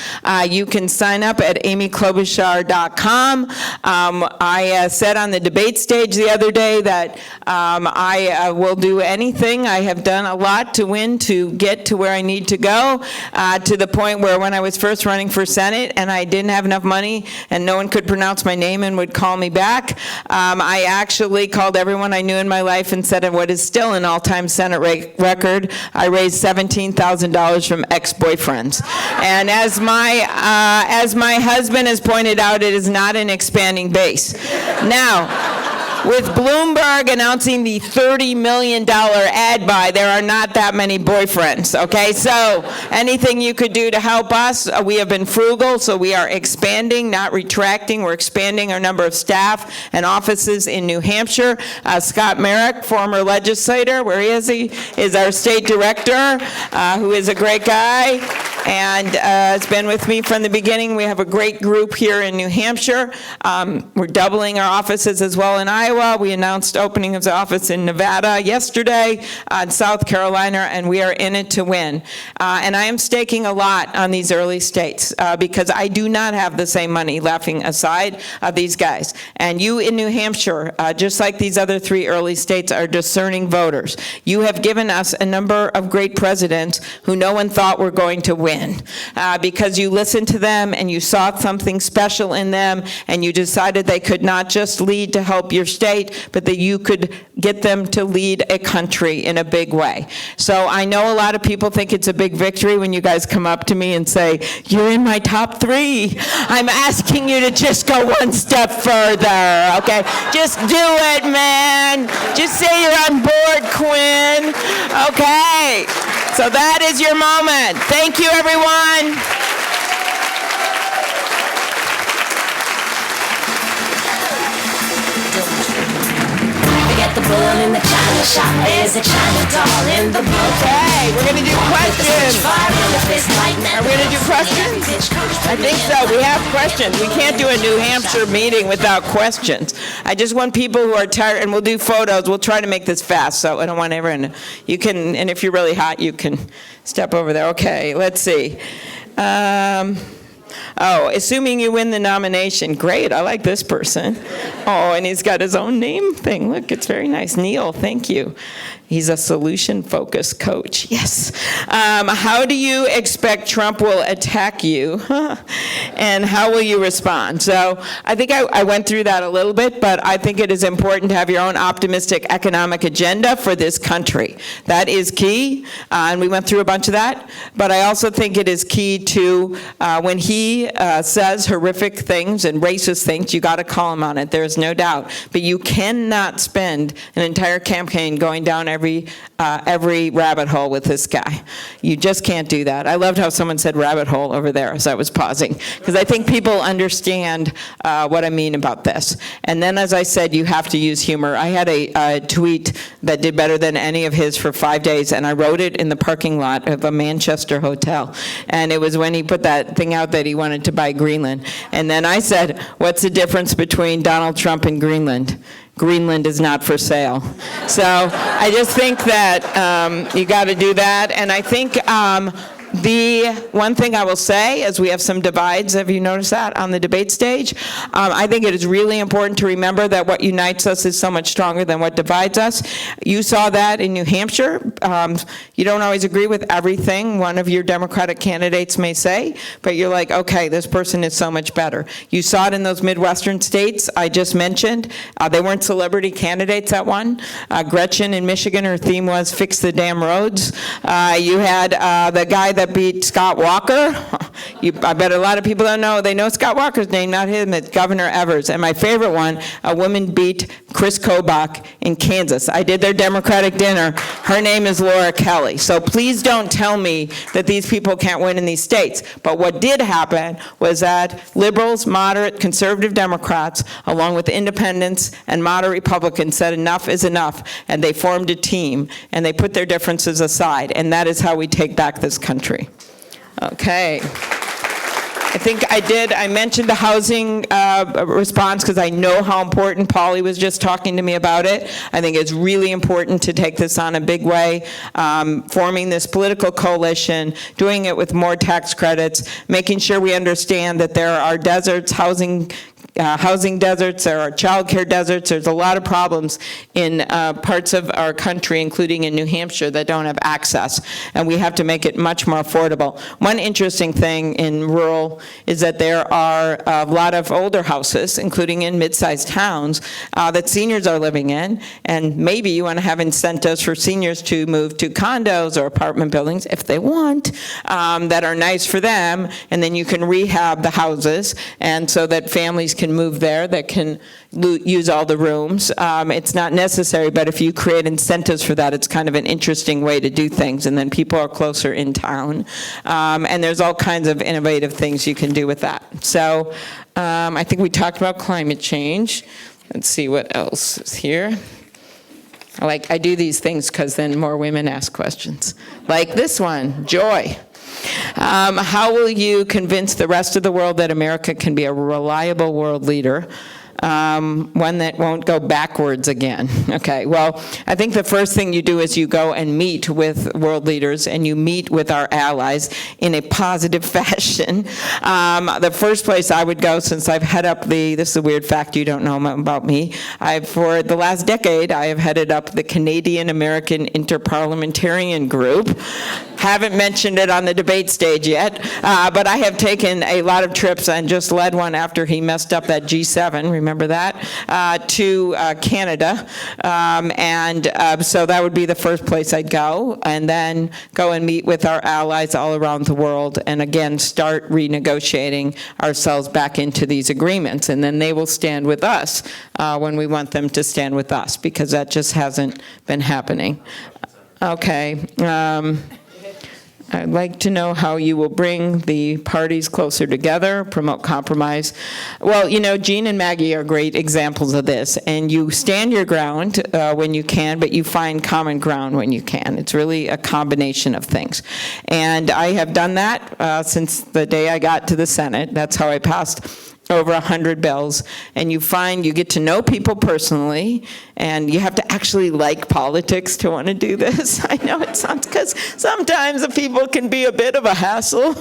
You can sign up at amyklobuchar.com. I said on the debate stage the other day that I will do anything. I have done a lot to win to get to where I need to go, to the point where when I was first running for Senate and I didn't have enough money and no one could pronounce my name and would call me back, I actually called everyone I knew in my life and said what is still an all-time Senate record. I raised $17,000 from ex-boyfriends. And as my husband has pointed out, it is not an expanding base. Now, with Bloomberg announcing the $30 million ad buy, there are not that many boyfriends, okay? So anything you could do to help us, we have been frugal, so we are expanding, not retracting. We're expanding our number of staff and offices in New Hampshire. Scott Merrick, former legislator, where is he? Is our state director, who is a great guy. and has been with me from the beginning. We have a great group here in New Hampshire. We're doubling our offices as well in Iowa. We announced opening of the office in Nevada yesterday, in South Carolina, and we are in it to win. And I am staking a lot on these early states because I do not have the same money, laughing aside, of these guys. And you in New Hampshire, just like these other 3 early states, are discerning voters. You have given us a number of great presidents who no one thought were going to win because you listened to them and you saw something special in them and you decided they could not just lead to help your state, but that you could get them to lead a country in a big way. So I know a lot of people think it's a big victory when you guys come up to me and say, you're in my top 3. I'm asking you to just go one step further, okay? Just do it, man. Just say you're on board, Quinn. Okay. So that is your moment. Thank you, everyone. The bull in the china shop, there's a china doll in the book. Okay, we're going to do questions. Are we going to do questions? I think so. We have questions. We can't do a New Hampshire meeting without questions. I just want people who are tired, and we'll do photos. We'll try to make this fast, so I don't want everyone. You can, and if you're really hot, you can step over there. Okay, let's see. Assuming you win the nomination. Great, I like this person. Oh, and he's got his own name thing. Look, it's very nice. Neil, thank you. He's a solution-focused coach. Yes. How do you expect Trump will attack you? And how will you respond? So I think I went through that a little bit, but I think it is important to have your own optimistic economic agenda for this country. That is key, and we went through a bunch of that. But I also think it is key to, when he says horrific things and racist things, you got to call him on it. There is no doubt. But you cannot spend an entire campaign going down every rabbit hole with this guy. You just can't do that. I loved how someone said rabbit hole over there as I was pausing, because I think people understand what I mean about this. And then, as I said, you have to use humor. I had a tweet that did better than any of his for 5 days, and I wrote it in the parking lot of a Manchester hotel. And it was when he put that thing out that he wanted to buy Greenland. And then I said, what's the difference between Donald Trump and Greenland? Greenland is not for sale. So I just think that you got to do that. And I think the one thing I will say is we have some divides. Have you noticed that on the debate stage? I think it is really important to remember that what unites us is so much stronger than what divides us. You saw that in New Hampshire. You don't always agree with everything one of your Democratic candidates may say, but you're like, okay, this person is so much better. You saw it in those Midwestern states I just mentioned. They weren't celebrity candidates that won. Gretchen in Michigan, her theme was fix the damn roads. You had the guy that beat Scott Walker. I bet a lot of people don't know. They know Scott Walker's name, not him. It's Governor Evers. And my favorite one, a woman beat Chris Kobach in Kansas. I did their Democratic dinner. Her name is Laura Kelly. So please don't tell me that these people can't win in these states. But what did happen was that liberals, moderate, conservative Democrats, along with independents and moderate Republicans, said enough is enough. And they formed a team. And they put their differences aside. And that is how we take back this country. Okay. I think I mentioned the housing response because I know how important Polly was just talking to me about it. I think it's really important to take this on a big way, forming this political coalition, doing it with more tax credits, making sure we understand that there are deserts, housing deserts, there are childcare deserts. There's a lot of problems in parts of our country, including in New Hampshire, that don't have access, and we have to make it much more affordable. One interesting thing in rural is that there are a lot of older houses, including in mid-sized towns, that seniors are living in, and maybe you want to have incentives for seniors to move to condos or apartment buildings, if they want, that are nice for them, and then you can rehab the houses, and so that families can move there, that can use all the rooms. It's not necessary, but if you create incentives for that, it's kind of an interesting way to do things, and then people are closer in town. And there's all kinds of innovative things you can do with that. So I think we talked about climate change. Let's see what else is here. I do these things because then more women ask questions. Like this one, joy. How will you convince the rest of the world that America can be a reliable world leader? One that won't go backwards again. Okay, well, I think the first thing you do is you go and meet with world leaders and you meet with our allies in a positive fashion. The first place I would go, since I've head up this is a weird fact you don't know about me, for the last decade, I have headed up the Canadian-American Interparliamentarian Group. Haven't mentioned it on the debate stage yet, but I have taken a lot of trips and just led one after he messed up that G7, remember that, to Canada. So that would be the first place I'd go, and then go and meet with our allies all around the world, and again, start renegotiating ourselves back into these agreements. And then they will stand with us when we want them to stand with us, because that just hasn't been happening. Okay. I'd like to know how you will bring the parties closer together, promote compromise. Well, Jean and Maggie are great examples of this. And you stand your ground when you can, but you find common ground when you can. It's really a combination of things. And I have done that since the day I got to the Senate. That's how I passed over 100 bills, and you get to know people personally, and you have to actually like politics to want to do this. I know it sounds, because sometimes the people can be a bit of a hassle,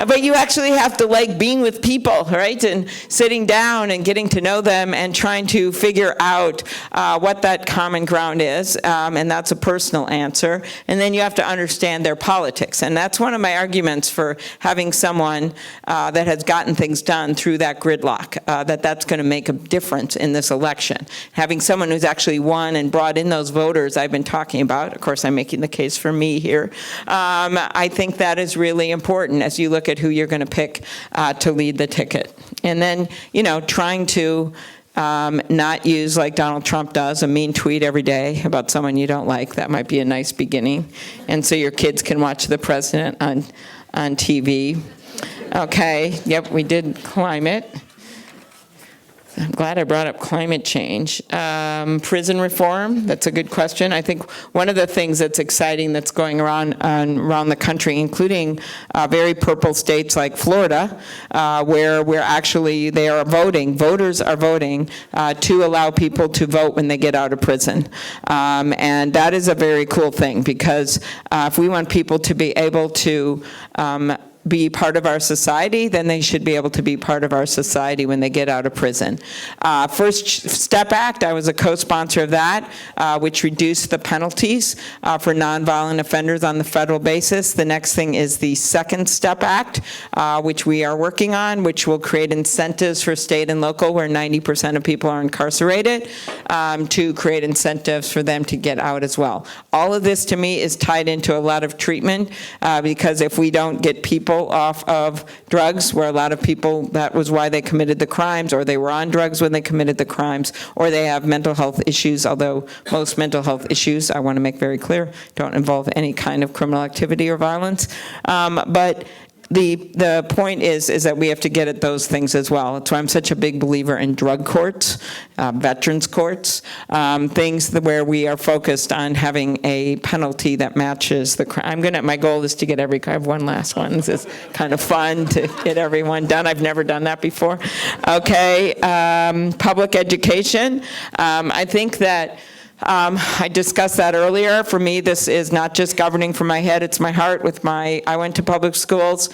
but you actually have to like being with people, right? And sitting down and getting to know them and trying to figure out what that common ground is, and that's a personal answer. And then you have to understand their politics, and that's one of my arguments for having someone that has gotten things done through that gridlock, that's going to make a difference in this election. Having someone who's actually won and brought in those voters I've been talking about, of course I'm making the case for me here, I think that is really important as you look at who you're going to pick to lead the ticket. And then, trying to not use, like Donald Trump does, a mean tweet every day about someone you don't like. That might be a nice beginning. And so your kids can watch the president on TV. Okay, yep, we did climate. I'm glad I brought up climate change. Prison reform, that's a good question. I think one of the things that's exciting that's going around the country, including very purple states like Florida, where they are voting, voters are voting to allow people to vote when they get out of prison. And that is a very cool thing, because if we want people to be able to be part of our society, then they should be able to be part of our society when they get out of prison. First Step Act, I was a co-sponsor of that, which reduced the penalties for nonviolent offenders on the federal basis. The next thing is the Second Step Act, which we are working on, which will create incentives for state and local, where 90% of people are incarcerated, to create incentives for them to get out as well. All of this, to me, is tied into a lot of treatment, because if we don't get people off of drugs, where a lot of people, that was why they committed the crimes, or they were on drugs when they committed the crimes, or they have mental health issues, although most mental health issues, I want to make very clear, don't involve any kind of criminal activity or violence. But the point is that we have to get at those things as well. That's why I'm such a big believer in drug courts, veterans courts, things where we are focused on having a penalty that matches the crime. My goal is to get I have one last one. This is kind of fun to get everyone done. I've never done that before. Okay, public education. I think that I discussed that earlier. For me, this is not just governing from my head, it's my heart. I went to public schools.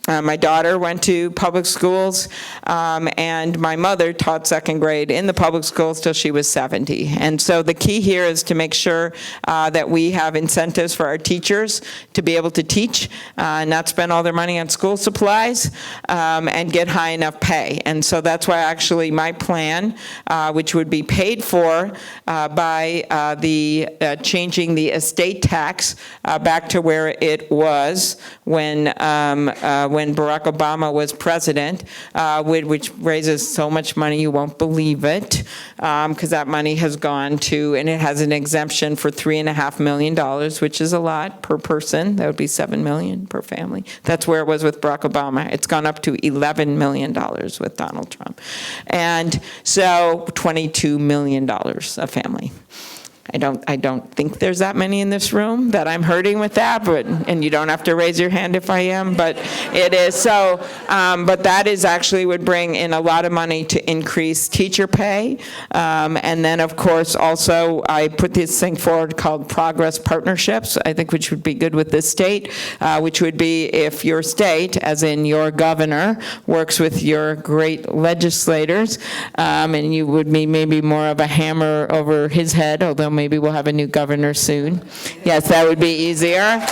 My daughter went to public schools, and my mother taught second grade in the public schools till she was 70. And so the key here is to make sure that we have incentives for our teachers to be able to teach, not spend all their money on school supplies, and get high enough pay. And so that's why actually my plan, which would be paid for by changing the estate tax back to where it was when Barack Obama was president, which raises so much money you won't believe it, because that money has gone to, and it has an exemption for $3.5 million, which is a lot per person. That would be $7 million per family. That's where it was with Barack Obama. It's gone up to $11 million with Donald Trump. And so $22 million a family. I don't think there's that many in this room that I'm hurting with that, and you don't have to raise your hand if I am, but it is. So, but that is actually would bring in a lot of money to increase teacher pay. And then, of course, also I put this thing forward called Progress Partnerships, I think, which would be good with this state, which would be if your state, as in your governor, works with your great legislators, and you would be maybe more of a hammer over his head, although maybe we'll have a new governor soon. Yes, that would be easier.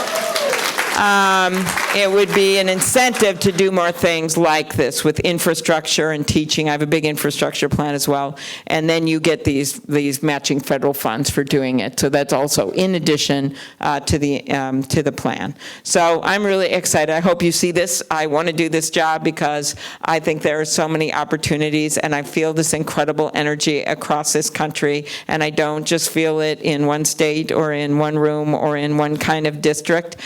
It would be an incentive to do more things like this with infrastructure and teaching. I have a big infrastructure plan as well. And then you get these matching federal funds for doing it. So that's also in addition to the plan. So I'm really excited. I hope you see this. I want to do this job because I think there are so many opportunities, and I feel this incredible energy across this country. And I don't just feel it in one state or in one room or in one kind of district.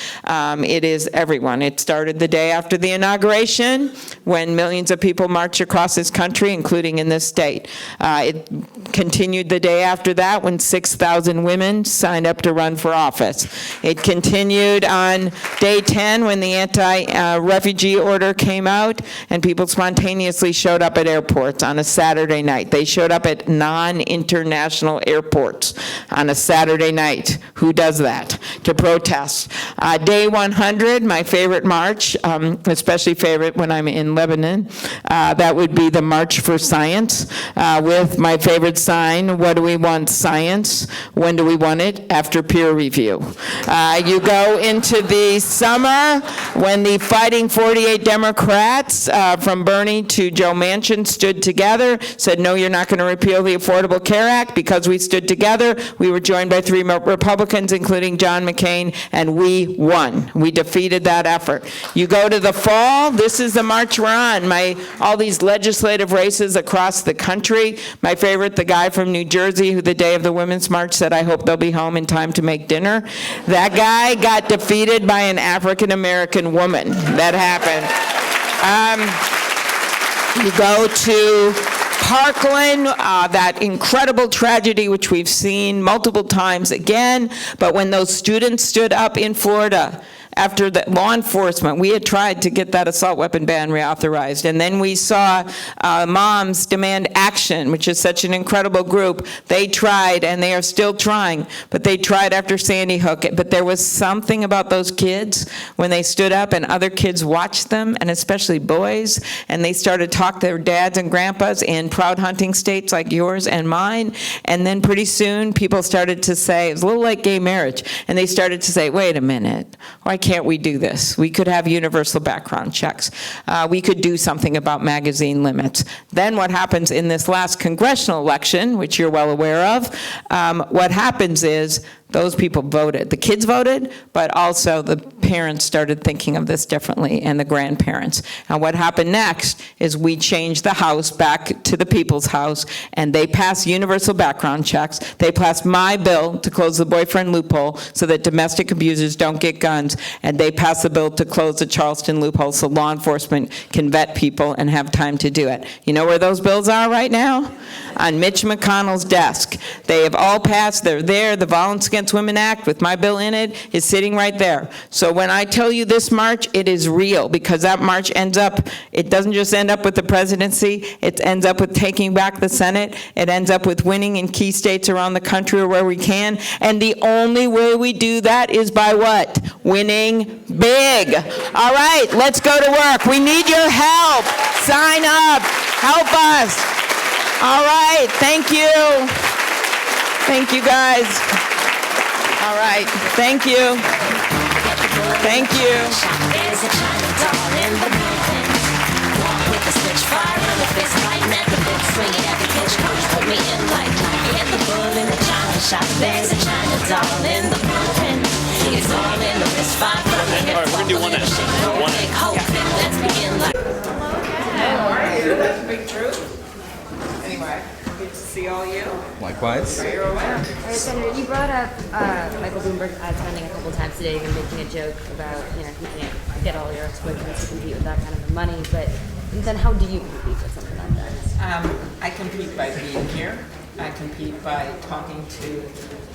It is everyone. It started the day after the inauguration when millions of people marched across this country, including in this state. It continued the day after that when 6,000 women signed up to run for office. It continued on day 10 when the anti-refugee order came out and people spontaneously showed up at airports on a Saturday night. They showed up at non-international airports on a Saturday night. Who does that? To protest. Day 100, my favorite march, especially favorite when I'm in Lebanon, that would be the March for Science, with my favorite sign, what do we want? Science. When do we want it? After peer review. You go into the summer when the Fighting 48 Democrats, from Bernie to Joe Manchin, stood together, said, no, you're not going to repeal the Affordable Care Act. Because we stood together, we were joined by 3 Republicans, including John McCain, and we won. We defeated that effort. You go to the fall, this is the march we're on. All these legislative races across the country. My favorite, the guy from New Jersey who the day of the Women's March said, I hope they'll be home in time to make dinner. That guy got defeated by an African-American woman. That happened. You go to Parkland, that incredible tragedy which we've seen multiple times again, but when those students stood up in Florida after the law enforcement, we had tried to get that assault weapon ban reauthorized, and then we saw Moms Demand Action, which is such an incredible group. They tried, and they are still trying, but they tried after Sandy Hook. But there was something about those kids when they stood up and other kids watched them, and especially boys, and they started to talk to their dads and grandpas in proud hunting states like yours and mine, and then pretty soon people started to say, it was a little like gay marriage, and they started to say, wait a minute, why can't we do this? We could have universal background checks. We could do something about magazine limits. Then what happens in this last congressional election, which you're well aware of, what happens is those people voted. The kids voted, but also the parents started thinking of this differently, and the grandparents. And what happened next is we changed the House back to the People's House, and they passed universal background checks. They passed my bill to close the boyfriend loophole so that domestic abusers don't get guns, and they passed the bill to close the Charleston loophole so law enforcement can vet people and have time to do it. You know where those bills are right now? On Mitch McConnell's desk. They have all passed. They're there. The Violence Against Women Act, with my bill in it, is sitting right there. So when I tell you this march, it is real, because that march ends up, it doesn't just end up with the presidency, it ends up with taking back the Senate, it ends up with winning in key states around the country where we can, and the only way we do that is by what? Winning big. All right, let's go to work. We need your help. Sign up. Help us. All right, thank you. Thank you, guys. All right, thank you. Thank you. There's a China doll in the building. Walk with the switch, fire in the fist, lighting at the bit, swinging at the pitch. Coach put me in like get the bull in the China shop. There's a China doll in the building. It's all in the wrist, fire from the hip. All right, we're gonna do one at one. Let's begin like. How are you? That's a big truth. Anyway, good to see all you. Likewise. You're aware. All right, Senator, you brought up Michael Bloomberg ad spending a couple times today and making a joke about, he can't get all your ex-boyfriends to compete with that kind of money, but then how do you compete with something like that? I compete by being here compete by talking to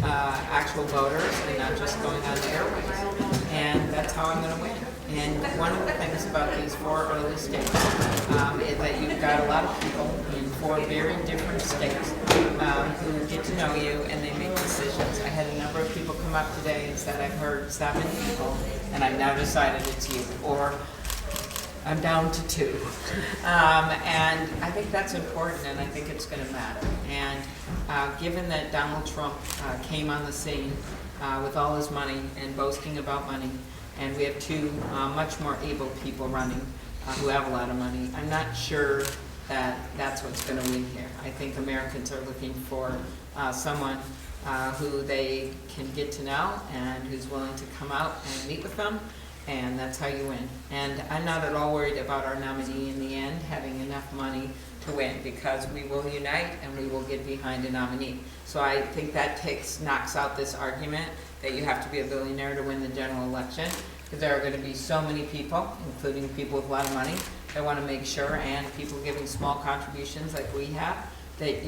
actual voters and not just going on the airwaves. And that's how I'm going to win. And one of the things about these 4 early states is that you've got a lot of people in 4 very different states who get to know you and they make decisions. I had a number of people come up today and said, I've heard 7 people and I've now decided it's you, or I'm down to 2. And I think that's important, and I think it's going to matter. And given that Donald Trump came on the scene with all his money and boasting about money, and we have 2 much more able people running who have a lot of money, I'm not sure that that's what's going to win here. I think Americans are looking for someone who they can get to know and who's willing to come out and meet with them, and that's how you win. And I'm not at all worried about our nominee in the end having enough money to win, because we will unite and we will get behind a nominee. So I think that knocks out this argument that you have to be a billionaire to win the general election, because there are going to be so many people, including people with a lot of money, that want to make sure, and people giving small contributions like we have, that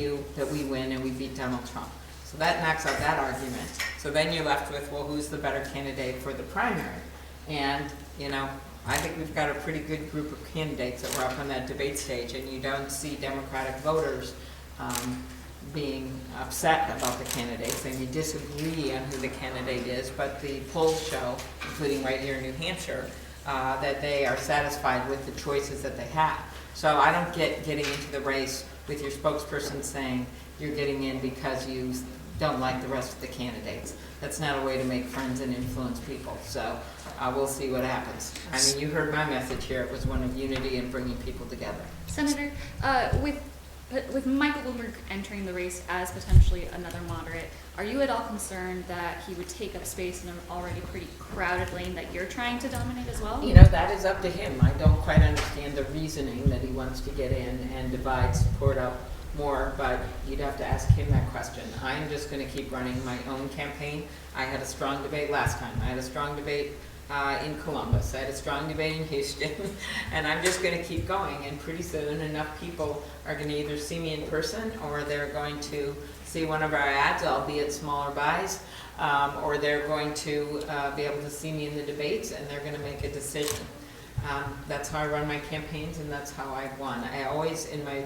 we win and we beat Donald Trump. So that knocks out that argument. So then you're left with, well, who's the better candidate for the primary? And, I think we've got a pretty good group of candidates that were up on that debate stage, and you don't see Democratic voters being upset about the candidates. They may disagree on who the candidate is, but the polls show, including right here in New Hampshire, that they are satisfied with the choices that they have. So I don't get getting into the race with your spokesperson saying you're getting in because you don't like the rest of the candidates. That's not a way to make friends and influence people. So we'll see what happens. I mean, you heard my message here. It was one of unity and bringing people together. Senator, with Michael Bloomberg entering the race as potentially another moderate, are you at all concerned that he would take up space in an already pretty crowded lane that you're trying to dominate as well? That is up to him. I don't quite understand the reasoning that he wants to get in and divide support up more, but you'd have to ask him that question. I'm just going to keep running my own campaign. I had a strong debate last time. I had a strong debate in Columbus. I had a strong debate in Houston, and I'm just going to keep going, and pretty soon enough people are going to either see me in person, or they're going to see one of our ads, albeit smaller buys, or they're going to be able to see me in the debates, and they're going to make a decision. That's how I run my campaigns, and that's how I've won. I always, in my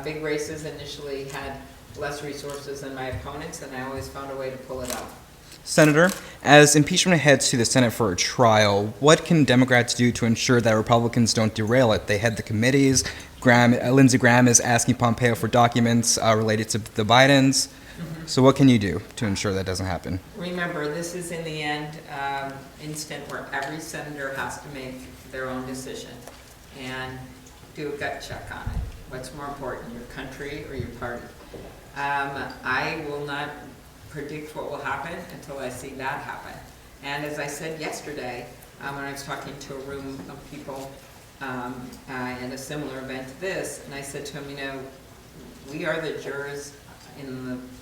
big races, initially had less resources than my opponents, and I always found a way to pull it off. Senator, as impeachment heads to the Senate for a trial, what can Democrats do to ensure that Republicans don't derail it? They head the committees. Lindsey Graham is asking Pompeo for documents related to the Bidens. Mm-hmm. So what can you do to ensure that doesn't happen? Remember, this is in the end instant where every senator has to make their own decision and do a gut check on it. What's more important, your country or your party? I will not predict what will happen until I see that happen. And as I said yesterday, when I was talking to a room of people at a similar event to this, and I said to them, we are the jurors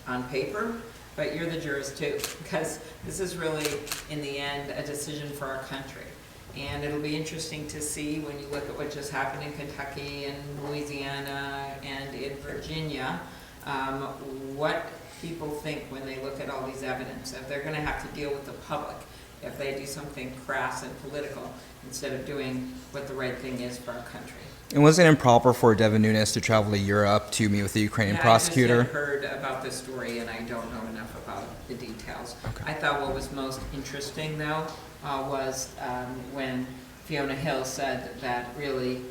on paper, but you're the jurors too, because this is really, in the end, a decision for our country. And it'll be interesting to see when you look at what just happened in Kentucky and Louisiana and in Virginia, what people think when they look at all these evidence. If they're going to have to deal with the public, if they do something crass and political instead of doing what the right thing is for our country. And was it improper for Devin Nunes to travel to Europe to meet with the Ukrainian prosecutor? I just had heard about this story, and I don't know enough about the details. Okay. I thought what was most interesting, though, was when Fiona Hill said that really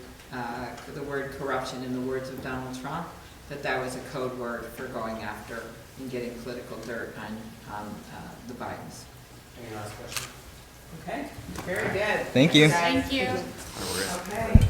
the word corruption, in the words of Donald Trump, that was a code word for going after and getting political dirt on the Bidens. Any last question? Okay, very good. Thank you. Thank you. Okay.